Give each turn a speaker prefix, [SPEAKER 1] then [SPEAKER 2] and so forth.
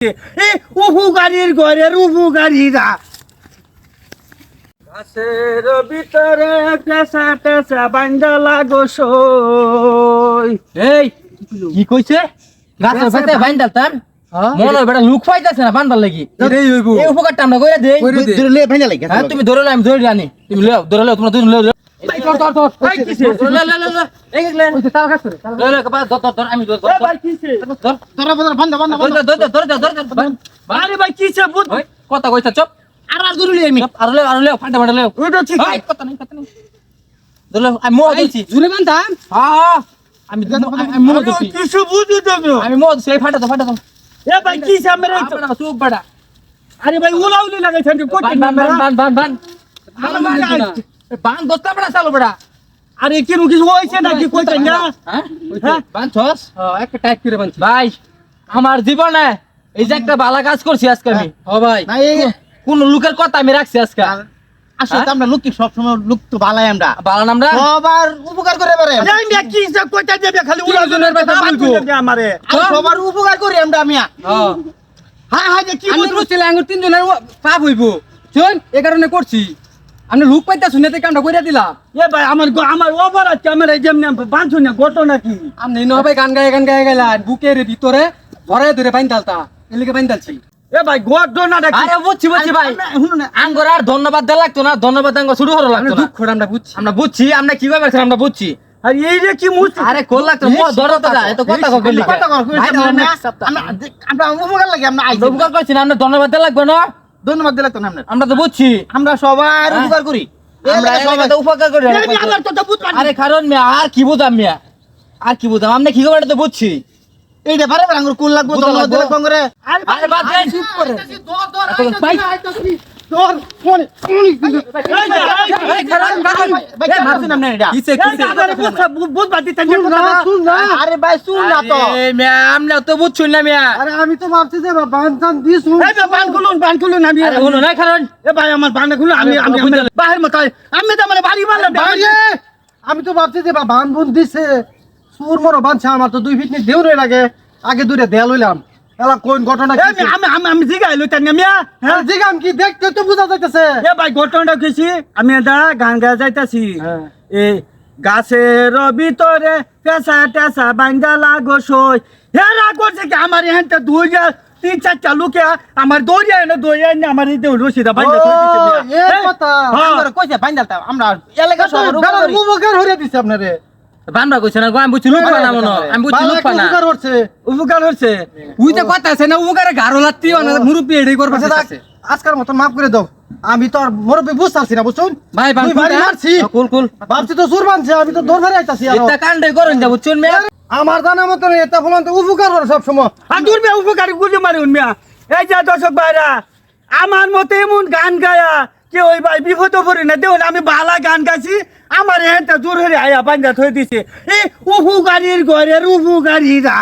[SPEAKER 1] এই উপকারীর ঘরের উপকারীরা গাছের ভিতরে পেঁচা টেঁচা বান্ধা লাগো সই।
[SPEAKER 2] এই কি কইছে গাছের ভিতরে বাইন্দাল তার মনে হয় বেটা লুক পাইতাছে না বান্দার লাগি এই উপকারটা আমরা কইরা দেই
[SPEAKER 3] ধরে লে ভাইনা লাগে
[SPEAKER 2] হ্যাঁ তুমি ধরে লও আমি ধরে আনি তুমি লও ধরে লও তোমরা দুজন লও ভাই ধর
[SPEAKER 1] ভাই কিছে
[SPEAKER 2] লে এই গেলে
[SPEAKER 1] ওই তাও কাছে
[SPEAKER 2] লে কপা ধর আমি ধর
[SPEAKER 1] এ ভাই কিছে
[SPEAKER 2] ধর
[SPEAKER 3] ধরে বান্ধা
[SPEAKER 1] আরে ভাই কিছে বুঝ
[SPEAKER 2] কথা কইতা চুপ
[SPEAKER 3] আর ধরে লে আমি
[SPEAKER 2] আর লে ফাটা লে
[SPEAKER 1] ওটা ঠিক
[SPEAKER 2] ভাই কথা নাই ধর লও আমি মোহ দিছি
[SPEAKER 3] জুরে বান্ধাম
[SPEAKER 2] হ্যাঁ আমি মোহ দিছি
[SPEAKER 1] কিছু বুঝি তুমি
[SPEAKER 2] আমি মোহ দিছি ফাটা তো
[SPEAKER 1] এ ভাই কিছে আমরা
[SPEAKER 2] আপনারা চুপ বড়া
[SPEAKER 1] আরে ভাই উলাউলি লাগাইছেন কত
[SPEAKER 2] বান বান দস্তা বড়া চালু বড়া
[SPEAKER 1] আরে কি কিছু হইছে নাকি কইতেন না
[SPEAKER 2] হ্যাঁ বান ছস একটা টাইট করে বান ভাই আমার জীবনে এই যে একটা ভালো কাজ করছি আজকে আমি ও ভাই
[SPEAKER 3] না এই
[SPEAKER 2] কোন লোকের কথা আমি রাখছি আজকে
[SPEAKER 3] আসলে তো আমরা লোক কি সব সময় লোক তো ভালাই আমরা
[SPEAKER 2] ভালো নামরা
[SPEAKER 3] সবার উপকার করে পারে
[SPEAKER 1] এই মে কি যে কইতা দেবে খালি উলাউলির কথা বলবো আমারে
[SPEAKER 3] সবার উপকার করি আমরা মিয়া
[SPEAKER 1] হ্যাঁ হ্যাঁ যে কি
[SPEAKER 2] আমি তো ছেলে আঙ্গুর তিনজনের পাপ হইব শুন এই কারণে করছি আমি লুক পাইতা শুনেতে কামটা কইরা দিলাম
[SPEAKER 1] এ ভাই আমার ওভার আছে আমার এই যেমন বাঁধছো না ঘটনা কি
[SPEAKER 2] আমি ইনো হবে গান গায়ে গেলা বুকের ভিতরে ভরায় ধরে বাইন দালতা এলিকে বাইন দালছি
[SPEAKER 1] এ ভাই ঘটনাটা কি
[SPEAKER 2] আরে বুঝছি ভাই আঙ্গর আর ধন্যবাদ দেওয়া লাগতো না ধন্যবাদ আঙ্গ শুরু হলো লাগতো না
[SPEAKER 3] দুঃখটা আমরা বুঝছি
[SPEAKER 2] আমরা বুঝছি আমরা কি ভাবে আমরা বুঝছি
[SPEAKER 1] আর এই যে কি মুছ
[SPEAKER 2] আরে কোল লাগতো মো ধরতো না এত কথা কইলি
[SPEAKER 3] কথা আমরা উপকার লাগে আমরা আইছি
[SPEAKER 2] উপকার করছি না আমরা ধন্যবাদ দেওয়া লাগবে না
[SPEAKER 3] ধন্যবাদ দিলে তো না
[SPEAKER 2] আমরা তো বুঝছি
[SPEAKER 3] আমরা সবার উপকার করি
[SPEAKER 2] আমরা সবাই তো উপকার করি
[SPEAKER 1] আমার তো বুঝ
[SPEAKER 2] আরে কারণ মিয়া আর কি বুঝাম মিয়া আর কি বুঝাম আমরা কি করে তো বুঝছি
[SPEAKER 3] এইটা পারে আঙ্গুর কুল লাগবো ধন্যবাদ দিলে কম করে
[SPEAKER 2] আরে বাদ দেন চুপ করে
[SPEAKER 3] ভাই তোর ফোন
[SPEAKER 2] এই খারাপ
[SPEAKER 3] ভাই মারছেন আপনি এটা
[SPEAKER 2] কিসে
[SPEAKER 1] বুঝ বাদি তেন
[SPEAKER 3] আরে ভাই শুন না তো
[SPEAKER 2] এই মিয়া আমরা তো বুঝছুন না মিয়া
[SPEAKER 3] আরে আমি তো ভাবছি যে বানসান দিস
[SPEAKER 1] এই যে বান খুলুন আমি
[SPEAKER 2] আরে শুনো না কারণ
[SPEAKER 1] এ ভাই আমার বান খুলুন আমি বাহির মত আমি তো মানে বাড়ি মারলাম
[SPEAKER 3] আমি তো ভাবছি যে বান বুন দিছে সুর মরো বানছে আমার তো 2 ফিট নি দেও রে লাগে আগে দুইটা দেয়া লইলাম এলা কোন ঘটনা কি
[SPEAKER 1] আমি জিগাইলো তেন মিয়া
[SPEAKER 3] হ্যাঁ জিগাম কি দেখতে তো বুঝা যাইতেছে
[SPEAKER 1] এ ভাই ঘটনাটা কইছি আমি এটা গান গা যাইতাছি এই গাছের ভিতরে পেঁচা টেঁচা বান্ধা লাগো সই হেরা করছে কি আমার এখানটা 2-3-4টা লোকে আমার দৌড়িয়া এনে আমার এই রশিদা বান্ধা থই দিছে
[SPEAKER 3] এই কথা আমরা কইছে বাইন্দালতা আমরা এলাকা সবার উপকার হইরা দিছে আপনারে
[SPEAKER 2] বানবা কইছ না আমি বুঝছি লুক পানা মনো আমি বুঝছি লুক পানা
[SPEAKER 1] উপকার হচ্ছে
[SPEAKER 2] উই তো কথা আছে না উপকারে গারো লাত্তি না মুরুপি এডি করবা আছে
[SPEAKER 3] আজকাল মতন মাফ করে দাও আমি তো আর মুরব্বি বুঝতাছি না বুঝছুন
[SPEAKER 2] ভাই বান
[SPEAKER 3] মারছি
[SPEAKER 2] কুল
[SPEAKER 3] ভাবছি তো সুর বানছে আমি তো দৌড় ধরে আইতাছি
[SPEAKER 2] এটা কাণ্ডে করুন যা বুঝছুন মে
[SPEAKER 3] আমার জানা মতন এটা ফলন তো উপকার করে সব সময়
[SPEAKER 1] আর দূর মিয়া উপকারী গুলি মারুন মিয়া এই যে দর্শক ভাইরা আমার মতে এমন গান গায়া কে ওই ভাই বিপদ পড়ি না দেখুন আমি বালা গান গাইছি আমার এখানটা জোর হয়ে আয়া বান্ধা থই দিছে এই উপকারীর ঘরের উপকারীরা